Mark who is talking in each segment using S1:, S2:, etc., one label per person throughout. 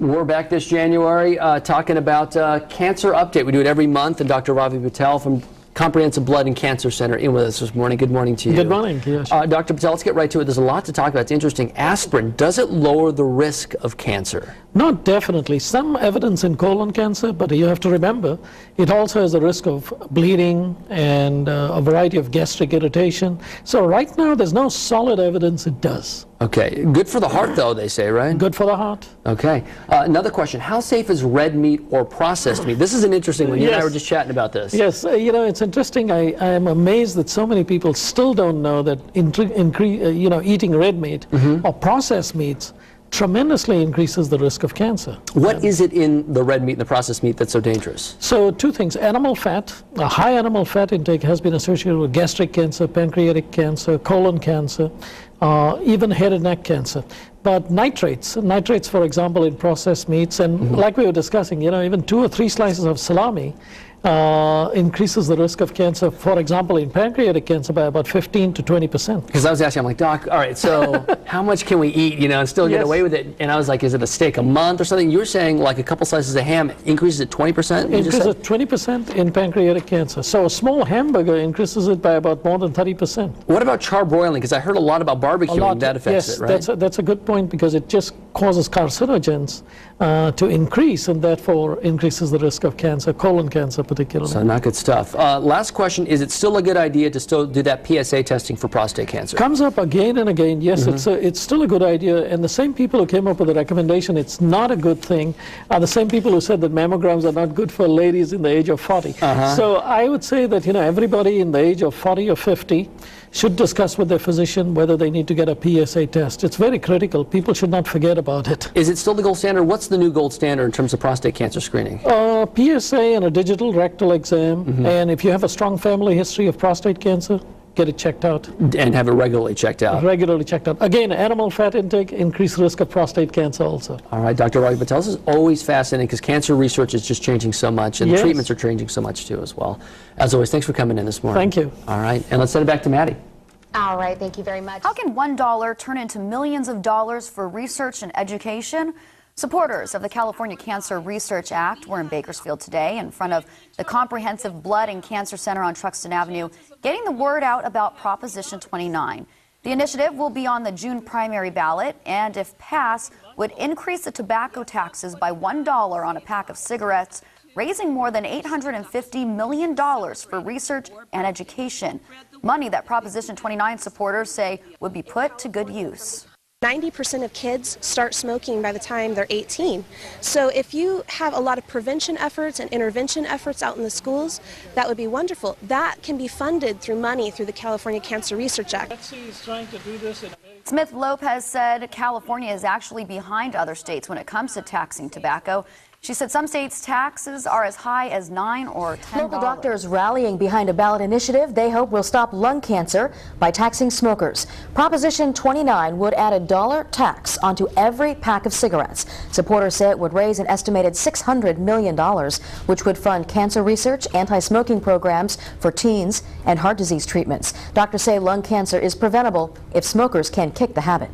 S1: We're back this January talking about Cancer Update. We do it every month, and Dr. Ravi Patel from Comprehensive Blood and Cancer Center in with us this morning. Good morning to you.
S2: Good morning. Yes.
S1: Dr. Patel, let's get right to it. There's a lot to talk about. It's interesting. Aspirin, does it lower the risk of cancer?
S2: Not definitely. Some evidence in colon cancer, but you have to remember, it also has a risk of bleeding and a variety of gastric irritation. So right now, there's no solid evidence it does.
S1: Okay. Good for the heart, though, they say, right?
S2: Good for the heart.
S1: Okay. Another question. How safe is red meat or processed meat? This is an interesting one. You and I were just chatting about this.
S2: Yes. You know, it's interesting. I am amazed that so many people still don't know that eating red meat or processed meats tremendously increases the risk of cancer.
S1: What is it in the red meat and the processed meat that's so dangerous?
S2: So two things. Animal fat, a high animal fat intake has been associated with gastric cancer, pancreatic cancer, colon cancer, even head and neck cancer. But nitrates, for example, in processed meats, and like we were discussing, even 2 or 3 slices of salami increases the risk of cancer, for example, in pancreatic cancer by about 15 to 20%.
S1: Because I was asking, I'm like, Doc, all right, so how much can we eat, and still get away with it? And I was like, is it a steak a month or something? You were saying like a couple slices of ham increases it 20%?
S2: Increases it 20% in pancreatic cancer. So a small hamburger increases it by about more than 30%.
S1: What about charbroiling? Because I heard a lot about barbecuing. That affects it, right?
S2: Yes, that's a good point, because it just causes carcinogens to increase, and therefore increases the risk of cancer, colon cancer particularly.
S1: So not good stuff. Last question, is it still a good idea to still do that PSA testing for prostate cancer? Comes
S2: up again and again. Yes, it's still a good idea, and the same people who came up with the recommendation it's not a good thing are the same people who said that mammograms are not good for ladies in the age of 40. So I would say that everybody in the age of 40 or 50 should discuss with their physician whether they need to get a PSA test. It's very critical. People should not forget about it.
S1: Is it still the gold standard? What's the new gold standard in terms of prostate cancer screening?
S2: PSA and a digital rectal exam, and if you have a strong family history of prostate cancer, get it checked out.
S1: And have it regularly checked out.
S2: Regularly checked out. Again, animal fat intake, increased risk of prostate cancer also.
S1: All right, Dr. Ravi Patel, this is always fascinating because cancer research is just changing so much, and treatments are changing so much too as well. As always, thanks for coming in this morning.
S2: Thank you.
S1: All right, and let's send it back to Maddie.
S3: All right, thank you very much. How can $1 turn into millions of dollars for research and education? Supporters of the California Cancer Research Act were in Bakersfield today in front of the Comprehensive Blood and Cancer Center on Truxtun Avenue, getting the word out about Proposition 29. The initiative will be on the June primary ballot, and if passed, would increase the tobacco taxes by $1 on a pack of cigarettes, raising more than $850 million for research and education. Money that Proposition 29 supporters say would be put to good use.
S4: 90% of kids start smoking by the time they're 18. So if you have a lot of prevention efforts and intervention efforts out in the schools, that would be wonderful. That can be funded through money through the California Cancer Research Act.
S3: Smith Lopez said California is actually behind other states when it comes to taxing tobacco. She said some states' taxes are as high as $9 or $10.
S5: Local doctors rallying behind a ballot initiative they hope will stop lung cancer by taxing smokers. Proposition 29 would add a $1 tax onto every pack of cigarettes. Supporters say it would raise an estimated $600 million, which would fund cancer research, anti-smoking programs for teens, and heart disease treatments. Doctors say lung cancer is preventable if smokers can kick the habit.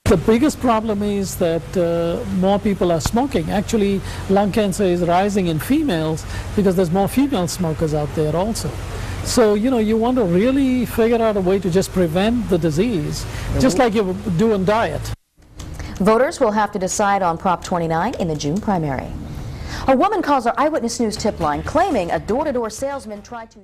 S2: The biggest problem is that more people are smoking. Actually, lung cancer is rising in females because there's more female smokers out there also. So, you want to really figure out a way to just prevent the disease, just like you do in diet.
S5: Voters will have to decide on Prop 29 in the June primary. A woman calls our Eyewitness News tip line claiming a door-to-door salesman tried to